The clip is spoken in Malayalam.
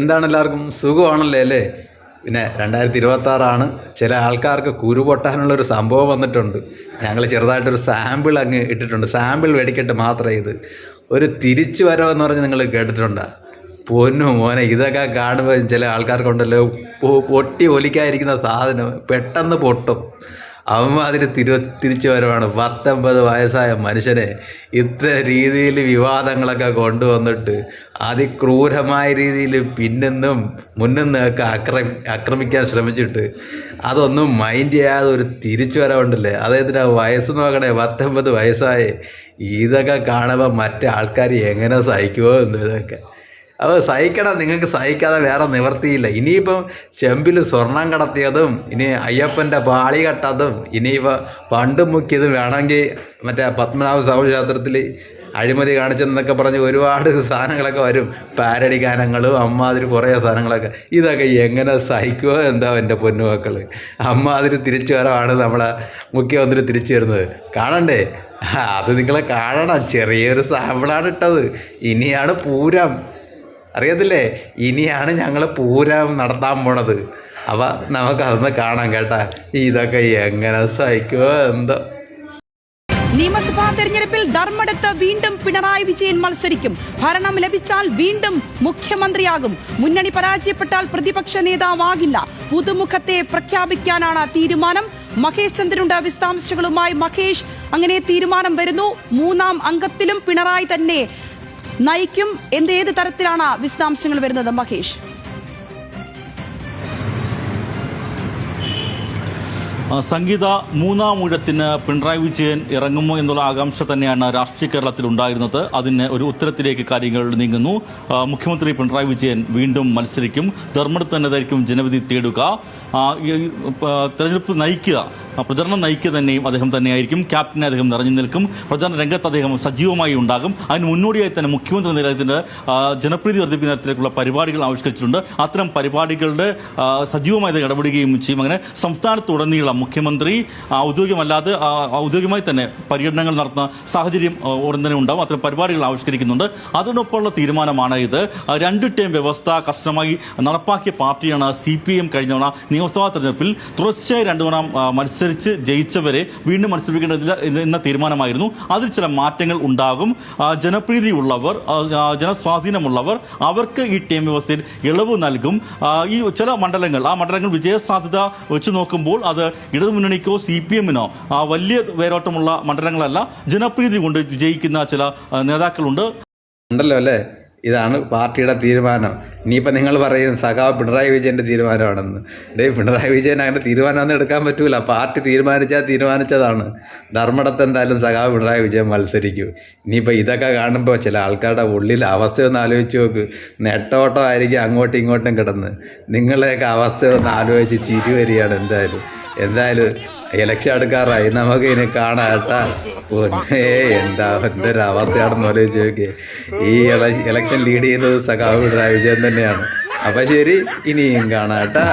എന്താണ് എല്ലാവർക്കും സുഖമാണല്ലേ അല്ലേ? പിന്നെ 2026 ചില ആൾക്കാർക്ക് കുരു പൊട്ടാനുള്ളൊരു സംഭവം വന്നിട്ടുണ്ട്. ഞങ്ങൾ ചെറുതായിട്ടൊരു സാമ്പിൾ അങ്ങ് ഇട്ടിട്ടുണ്ട്. സാമ്പിൾ വെടിക്കെട്ട് മാത്രമേ ഇത്. ഒരു തിരിച്ചു വരവെന്ന് പറഞ്ഞ് നിങ്ങൾ കേട്ടിട്ടുണ്ടോ? പൊന്നു മോനെ, ഇതൊക്കെ കാണുമ്പോൾ ചില ആൾക്കാർക്കുണ്ടല്ലോ പൊട്ടി ഒലിക്കാതിരിക്കുന്ന സാധനം പെട്ടെന്ന് പൊട്ടും. അവന്മാതിരി തിരിച്ചു വരവാണ്. 19 വയസ്സായ മനുഷ്യനെ ഇത്ര രീതിയിൽ വിവാദങ്ങളൊക്കെ കൊണ്ടുവന്നിട്ട് അതിക്രൂരമായ രീതിയിൽ പിന്നിന്നും മുന്നിന്നൊക്കെ ആക്രമിക്കാൻ ശ്രമിച്ചിട്ട് അതൊന്നും മൈൻഡ് ചെയ്യാതെ ഒരു തിരിച്ചു വരവുണ്ടല്ലേ. അദ്ദേഹത്തിന് വയസ്സ് നോക്കണേ, 19 വയസ്സായി. ഇതൊക്കെ കാണുമ്പോൾ മറ്റേ ആൾക്കാർ എങ്ങനെ സഹിക്കുമോ എന്ന് ഇതൊക്കെ. അപ്പോൾ സഹിക്കണം, നിങ്ങൾക്ക് സഹിക്കാതെ വേറെ നിവർത്തിയില്ല. ഇനിയിപ്പം ചെമ്പിൽ സ്വർണം കടത്തിയതും ഇനി അയ്യപ്പൻ്റെ പാളി കട്ടതും ഇനിയിപ്പോൾ പണ്ട് മുക്കിയതും വേണമെങ്കിൽ മറ്റേ പത്മനാഭ സ്വാമി ക്ഷേത്രത്തിൽ അഴിമതി കാണിച്ചെന്നൊക്കെ പറഞ്ഞ് ഒരുപാട് സാധനങ്ങളൊക്കെ വരും. പാരഡി ഗാനങ്ങളും അമ്മാതിരി കുറേ സാധനങ്ങളൊക്കെ. ഇതൊക്കെ എങ്ങനെ സഹിക്കുമോ എന്താ എൻ്റെ പൊന്നുമക്കൾ. അമ്മാതിരി തിരിച്ചു വരവാണ് നമ്മളെ മുഖ്യമന്ത്രി തിരിച്ചു വരുന്നത്. കാണണ്ടേ? അത് നിങ്ങളെ കാണണം. ചെറിയൊരു സാമ്പിളാണ് ഇട്ടത്. ഇനിയാണ് പൂരം, അറിയത്തില്ലേ? ഇനിയാണ് ഞങ്ങൾ പൂരം നടത്താൻ പോണത്. അപ്പം നമുക്കതൊന്ന് കാണാം കേട്ടാ. ഇതൊക്കെ എങ്ങനെ സഹിക്കുമോ എന്തോ. നിയമസഭാ തെരഞ്ഞെടുപ്പിൽ ധർമ്മടത്ത് വീണ്ടും പിണറായി വിജയൻ മത്സരിക്കും. ഭരണം ലഭിച്ചാൽ വീണ്ടും മുഖ്യമന്ത്രിയാകും. മുന്നണി പരാജയപ്പെട്ടാൽ പ്രതിപക്ഷ നേതാവാകില്ല. പുതുമുഖത്തെ പ്രഖ്യാപിക്കാനാണ് തീരുമാനം. മഹേഷ് ചന്ദ്രനുണ്ട് വിശദാംശങ്ങളുമായി. മഹേഷ്, അങ്ങനെ തീരുമാനം വരുന്നു. 3ാം അംഗത്തിലും പിണറായി തന്നെ നയിക്കും. ഏത് തരത്തിലാണ് വിശദാംശങ്ങൾ വരുന്നത് മഹേഷ്? സംഗീത, 3ാം ഊഴത്തിന് പിണറായി വിജയൻ ഇറങ്ങുമോ എന്നുള്ള ആകാംക്ഷ തന്നെയാണ് രാഷ്ട്രീയ കേരളത്തിൽ ഉണ്ടായിരുന്നത്. അതിന് ഒരു ഉത്തരത്തിലേക്ക് കാര്യങ്ങൾ നീങ്ങുന്നു. മുഖ്യമന്ത്രി പിണറായി വിജയൻ വീണ്ടും മത്സരിക്കും. ധർമ്മടത്ത് തന്നെയായിരിക്കും ജനവിധി തേടുക. തെരഞ്ഞെടുപ്പ് നയിക്കുക, പ്രചരണം നയിക്കുക അദ്ദേഹം തന്നെയായിരിക്കും. ക്യാപ്റ്റനെ അദ്ദേഹം നിറഞ്ഞു നിൽക്കും. പ്രചാരണ രംഗത്ത് അദ്ദേഹം സജീവമായി ഉണ്ടാകും. അതിന് മുന്നോടിയായി തന്നെ മുഖ്യമന്ത്രി നിലയത്തിന്റെ ജനപ്രീതി വർദ്ധിപ്പിക്കുന്ന തരത്തിലേക്കുള്ള പരിപാടികൾ ആവിഷ്കരിച്ചിട്ടുണ്ട്. അത്തരം പരിപാടികളുടെ സജീവമായി ഇടപെടുകയും ചെയ്യും. അങ്ങനെ സംസ്ഥാനത്തുടനീളം മുഖ്യമന്ത്രി ഔദ്യോഗികമായി തന്നെ പര്യടനങ്ങൾ നടത്തുന്ന സാഹചര്യം ഉടൻ തന്നെ ഉണ്ടാവും. അത്തരം പരിപാടികൾ ആവിഷ്കരിക്കുന്നുണ്ട്. അതിനൊപ്പമുള്ള തീരുമാനമാണ് ഇത്. 2 ടേം വ്യവസ്ഥ കർശനമായി നടപ്പാക്കിയ പാർട്ടിയാണ് CPM. കഴിഞ്ഞ തവണ നിയമസഭാ തെരഞ്ഞെടുപ്പിൽ തുടർച്ചയായി 2 തവണ മത്സരിച്ച് ജയിച്ചവരെ വീണ്ടും മത്സരിപ്പിക്കേണ്ടതില്ല എന്ന തീരുമാനമായിരുന്നു. അതിൽ ചില മാറ്റങ്ങൾ ഉണ്ടാകും. ജനപ്രീതിയുള്ളവർ, ജനസ്വാധീനമുള്ളവർ, അവർക്ക് ഈ ടേം വ്യവസ്ഥയിൽ ഇളവ് നൽകും. ഈ ചില മണ്ഡലങ്ങൾ, ആ മണ്ഡലങ്ങൾ വിജയസാധ്യത വെച്ച് നോക്കുമ്പോൾ അത് ഇടതുമുന്നണിക്കോ CPM-നോ വലിയ വേരോട്ടമുള്ള മണ്ഡലങ്ങളല്ല. ജനപ്രീതി കൊണ്ട് വിജയിക്കുന്ന ചില നേതാക്കളുണ്ട്. ഉണ്ടല്ലോ അല്ലേ? ഇതാണ് പാർട്ടിയുടെ തീരുമാനം. ഇനിയിപ്പോൾ നിങ്ങൾ പറയും സഖാവ് പിണറായി വിജയൻ്റെ തീരുമാനമാണെന്ന്. പിണറായി വിജയൻ അങ്ങനെ തീരുമാനമൊന്നും എടുക്കാൻ പറ്റൂല. പാർട്ടി തീരുമാനിച്ചതാണ്. ധർമ്മടത്ത് എന്തായാലും സഖാവ് പിണറായി വിജയൻ മത്സരിക്കും. ഇനിയിപ്പോൾ ഇതൊക്കെ കാണുമ്പോൾ ചില ആൾക്കാരുടെ ഉള്ളിലെ അവസ്ഥയൊന്ന് ആലോചിച്ച് നോക്ക്. നെട്ടോട്ടമായിരിക്കും അങ്ങോട്ടും ഇങ്ങോട്ടും കിടന്ന്. നിങ്ങളെയൊക്കെ അവസ്ഥയൊന്ന് ആലോചിച്ച് ചിരി വരികയാണ്. എന്തായാലും ഇലക്ഷൻ എടുക്കാറായി. നമുക്ക് ഇനി കാണാം കേട്ടാ. എന്തൊരു അവസ്ഥയാണെന്ന് ആലോചിച്ച് നോക്കിയേ. ഈ ഇലക്ഷൻ ലീഡ് ചെയ്യുന്നത് സഖാവ് പിണറായി വിജയൻ തന്നെയാണ്. അപ്പം ശരി, ഇനിയും കാണാം കേട്ടാ.